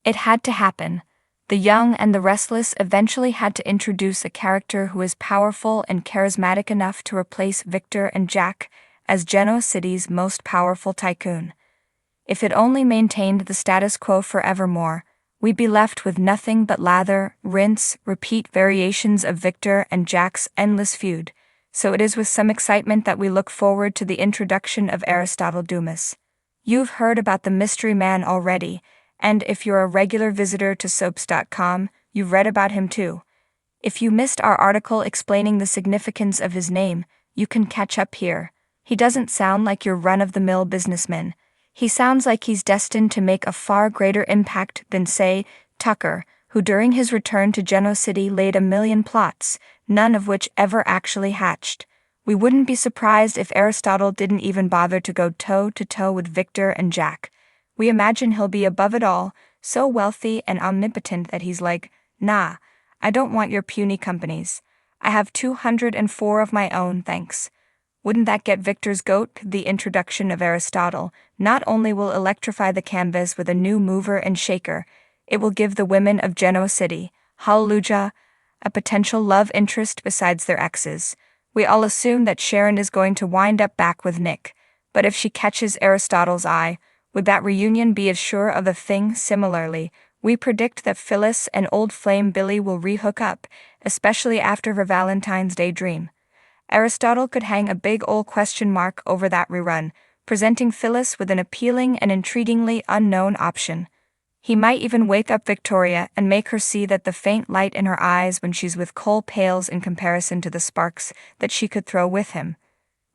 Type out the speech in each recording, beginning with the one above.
It had to happen. The Young and the Restless eventually had to introduce a character who is powerful and charismatic enough to replace Victor and Jack as Genoa City's most powerful tycoon. If it only maintained the status quo forevermore, we'd be left with nothing but lather, rinse, repeat variations of Victor and Jack's endless feud, so it is with some excitement that we look forward to the introduction of Aristotle Dumas. You've heard about the mystery man already, and if you're a regular visitor to soaps.com, you've read about him too. If you missed our article explaining the significance of his name, you can catch up here. He doesn't sound like your run-of-the-mill businessman. He sounds like he's destined to make a far greater impact than, say, Tucker, who during his return to Genoa City laid a million plots, none of which ever actually hatched. We wouldn't be surprised if Aristotle didn't even bother to go toe-to-toe with Victor and Jack. We imagine he'll be above it all, so wealthy and omnipotent that he's like, "Nah, I don't want your puny companies. I have 204 of my own, thanks." Wouldn't that get Victor's goat? The introduction of Aristotle not only will electrify the canvas with a new mover and shaker, it will give the women of Genoa City, hallelujah, a potential love interest besides their exes. We all assume that Sharon is going to wind up back with Nick, but if she catches Aristotle's eye, would that reunion be as sure of a thing? Similarly, we predict that Phyllis and old flame Billy will re-hook up, especially after her Valentine's Day dream. Aristotle could hang a big ol' question mark over that rerun, presenting Phyllis with an appealing and intriguingly unknown option. He might even wake up Victoria and make her see that the faint light in her eyes when she's with Cole pales in comparison to the sparks that she could throw with him.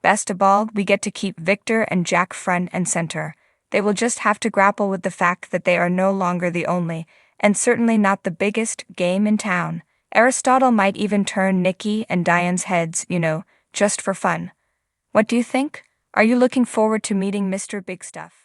Best of all, we get to keep Victor and Jack front and center. They will just have to grapple with the fact that they are no longer the only, and certainly not the biggest, game in town. Aristotle might even turn Nikki and Diane's heads, just for fun. What do you think? Are you looking forward to meeting Mr. Big Stuff?